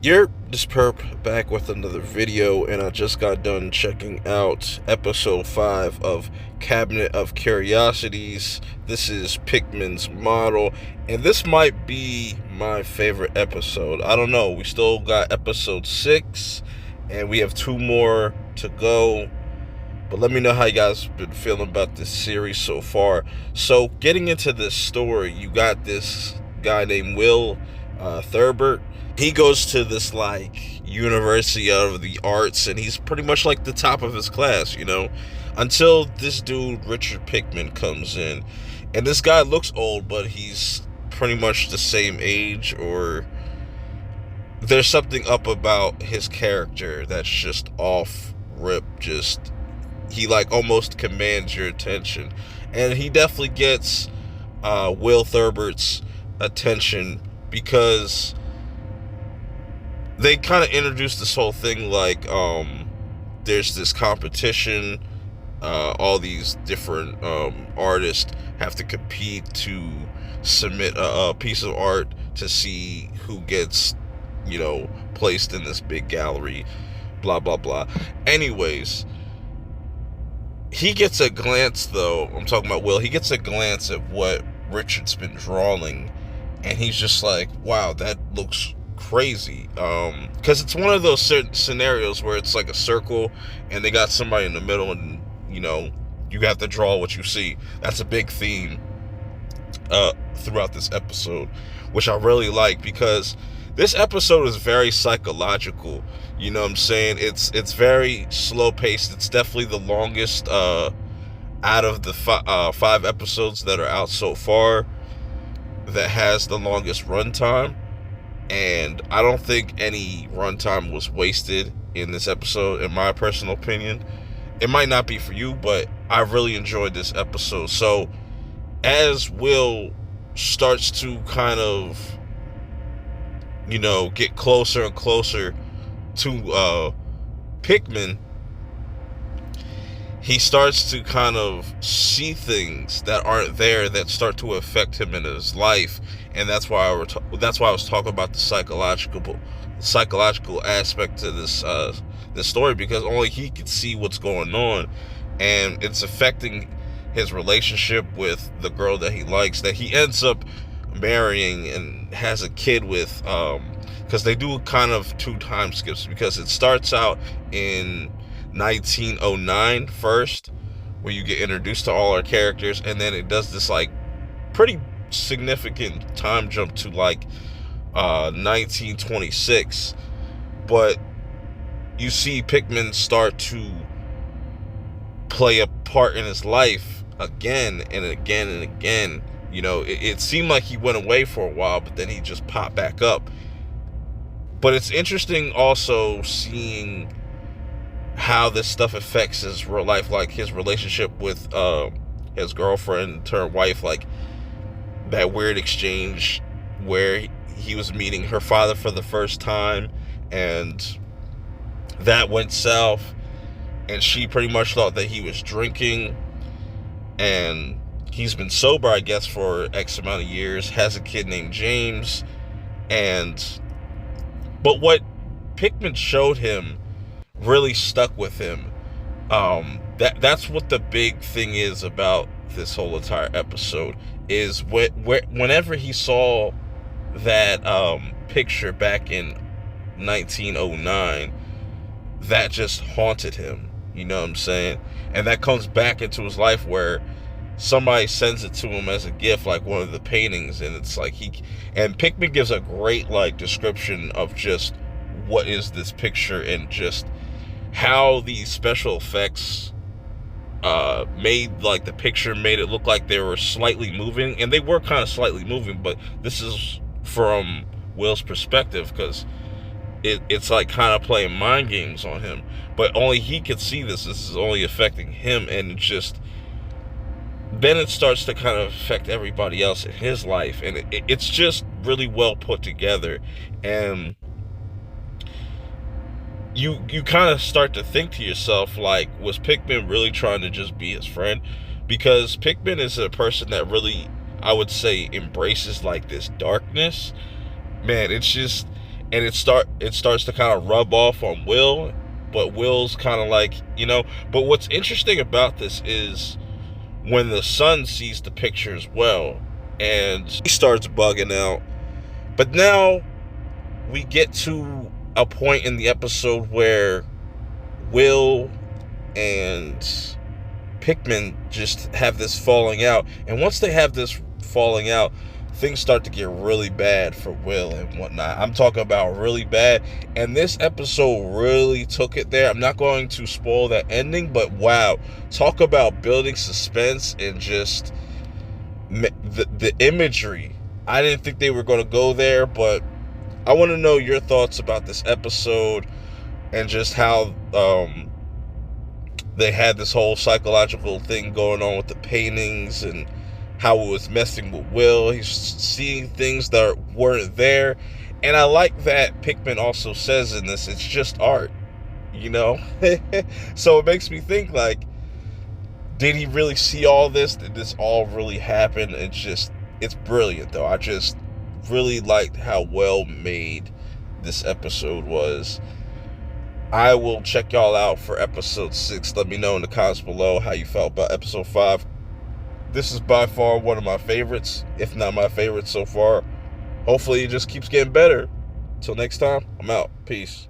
You're this perp back with another video, and I just got done checking out episode 5 of Cabinet of Curiosities. This is Pickman's model, and this might be my favorite episode. I don't know. We still got episode 6, and we have 2 more to go. But let me know how you guys been feeling about this series so far. So, getting into this story, you got this guy named Will Thurbert. He goes to this university of the arts, and he's pretty much like the top of his class, until this dude Richard Pickman comes in. And this guy looks old, but he's pretty much the same age, or there's something up about his character that's just off rip. Just he almost commands your attention, and he definitely gets Will Thurbert's attention because they kind of introduced this whole thing there's this competition. All these different artists have to compete to submit a piece of art to see who gets placed in this big gallery, blah blah blah. Anyways, he gets a glance, though. I'm talking about Will. He gets a glance at what Richard's been drawing, and he's just like, wow, that looks crazy. Because it's one of those certain scenarios where it's like a circle and they got somebody in the middle, and you have to draw what you see. That's a big theme throughout this episode, which I really like, because this episode is very psychological. You know what I'm saying? It's very slow paced. It's definitely the longest out of the 5 episodes that are out so far that has the longest runtime. And I don't think any runtime was wasted in this episode, in my personal opinion. It might not be for you, but I really enjoyed this episode. So as Will starts to kind of get closer and closer to Pickman, he starts to kind of see things that aren't there, that start to affect him in his life. And that's why I was talking about the psychological aspect to this story, because only he can see what's going on, and it's affecting his relationship with the girl that he likes, that he ends up marrying and has a kid with, because they do kind of 2 time skips, because it starts out in 1909 first, where you get introduced to all our characters, and then it does this pretty significant time jump to 1926. But you see Pickman start to play a part in his life again and again and again. It seemed like he went away for a while, but then he just popped back up. But it's interesting also seeing how this stuff affects his real life, like his relationship with his girlfriend turned wife, that weird exchange where he was meeting her father for the first time, and that went south, and she pretty much thought that he was drinking, and he's been sober, I guess, for X amount of years, has a kid named James. But what Pickman showed him really stuck with him. That's what the big thing is about this whole entire episode, is whenever he saw that picture back in 1909, that just haunted him. You know what I'm saying? And that comes back into his life, where somebody sends it to him as a gift, like one of the paintings, and it's and Pickman gives a great description of just what is this picture, and just how these special effects made the picture made it look like they were slightly moving, and they were kind of slightly moving, but this is from Will's perspective, because it's kind of playing mind games on him, but only he could see this is only affecting him, and then it starts to kind of affect everybody else in his life, and it's just really well put together. And you kind of start to think to yourself, was Pickman really trying to just be his friend? Because Pickman is a person that really, I would say, embraces this darkness. Man, and it starts to kind of rub off on Will, but Will's kind of like, but what's interesting about this is when the son sees the picture as well, and he starts bugging out. But now we get to a point in the episode where Will and Pickman just have this falling out, and once they have this falling out, things start to get really bad for Will and whatnot. I'm talking about really bad, and this episode really took it there. I'm not going to spoil that ending, but wow, talk about building suspense and just the imagery. I didn't think they were going to go there, but I want to know your thoughts about this episode and just how they had this whole psychological thing going on with the paintings and how it was messing with Will. He's seeing things that weren't there. And I like that Pickman also says in this, it's just art, So it makes me think, like, did he really see all this? Did this all really happen? It's brilliant, though. I just really liked how well made this episode was. I will check y'all out for episode 6. Let me know in the comments below how you felt about episode 5. This is by far one of my favorites, if not my favorite so far. Hopefully it just keeps getting better. Till next time, I'm out. Peace.